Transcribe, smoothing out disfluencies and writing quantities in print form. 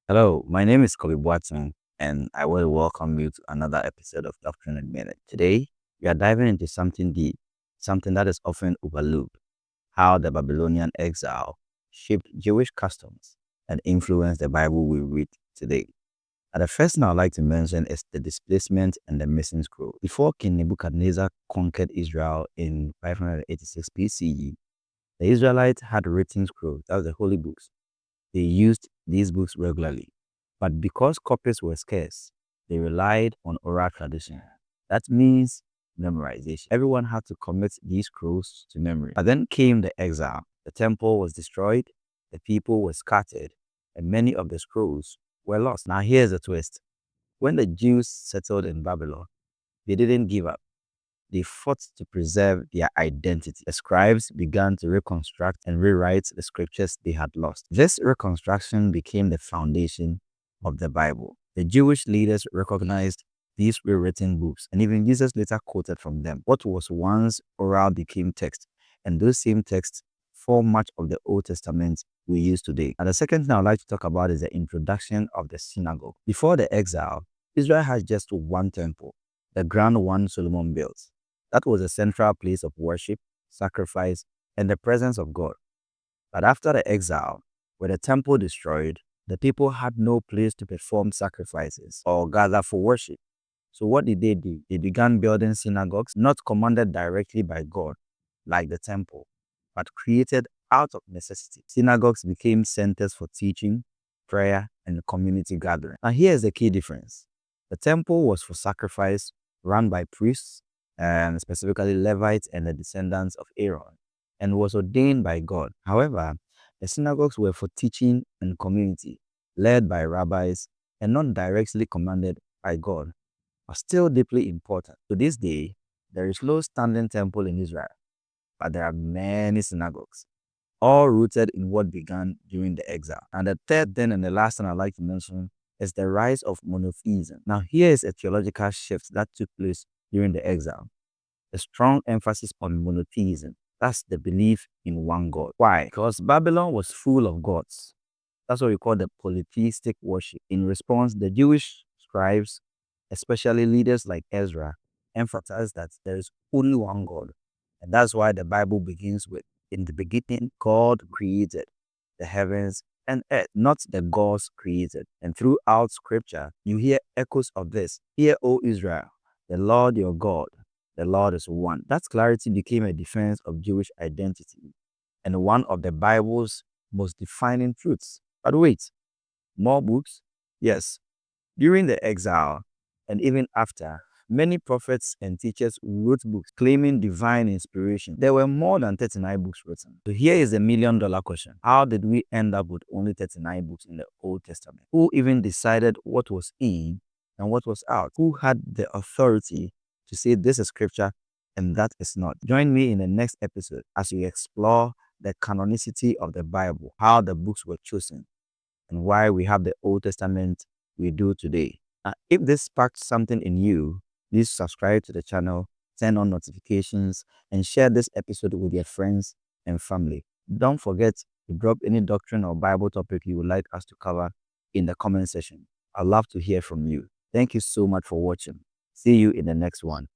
Hello, my name is Cobbie Boateng, and I will welcome you to another episode of Doctrine In Minutes. Today, we are diving into something deep, something that is often overlooked: how the Babylonian exile shaped Jewish customs and influenced the Bible we read today. And the first thing I'd like to mention is the displacement and the missing scroll. Before King Nebuchadnezzar conquered Israel in 586 BCE, the Israelites had written scrolls, that was the holy books. They used these books regularly, but because copies were scarce, they relied on oral tradition. That means memorization. Everyone had to commit these scrolls to memory. But then came the exile. The temple was destroyed, the people were scattered, and many of the scrolls were lost. Now, here's the twist: when the Jews settled in Babylon, they didn't give up. They fought to preserve their identity. The scribes began to reconstruct and rewrite the scriptures they had lost. This reconstruction became the foundation of the Bible. The Jewish leaders recognized these rewritten books, and even Jesus later quoted from them. What was once oral became text, and those same texts form much of the Old Testament we use today. And the second thing I'd like to talk about is the introduction of the synagogue. Before the exile, Israel had just one temple, the grand one Solomon built. That was a central place of worship, sacrifice, and the presence of God. But after the exile, with the temple destroyed, the people had no place to perform sacrifices or gather for worship. So what did they do? They began building synagogues, not commanded directly by God, like the temple, but created out of necessity. Synagogues became centers for teaching, prayer, and community gathering. Now here's the key difference. The temple was for sacrifice, run by priests, and specifically Levites and the descendants of Aaron, and was ordained by God. However, the synagogues were for teaching and community, led by rabbis and not directly commanded by God, but still deeply important. To this day, there is no standing temple in Israel, but there are many synagogues, all rooted in what began during the exile. And the third thing and the last thing I'd like to mention is the rise of monotheism. Now, here is a theological shift that took place during the exile: a strong emphasis on monotheism. That's the belief in one God. Why? Because Babylon was full of gods. That's what we call the polytheistic worship. In response, the Jewish scribes, especially leaders like Ezra, emphasized that there is only one God. And that's why the Bible begins with, "In the beginning, God created the heavens and earth," not the gods created. And throughout scripture, you hear echoes of this. "Hear, O Israel, the Lord your God, the Lord is one." That clarity became a defense of Jewish identity and one of the Bible's most defining truths. But wait, more books? Yes. During the exile and even after, many prophets and teachers wrote books claiming divine inspiration. There were more than 39 books written. So here is a $1,000,000 question: how did we end up with only 39 books in the Old Testament? Who even decided what was in and what was out? Who had the authority to say this is scripture and that is not? Join me in the next episode as we explore the canonicity of the Bible, how the books were chosen, and why we have the Old Testament we do today. If this sparked something in you, please subscribe to the channel, turn on notifications, and share this episode with your friends and family. Don't forget to drop any doctrine or Bible topic you would like us to cover in the comment section. I'd love to hear from you. Thank you so much for watching. See you in the next one.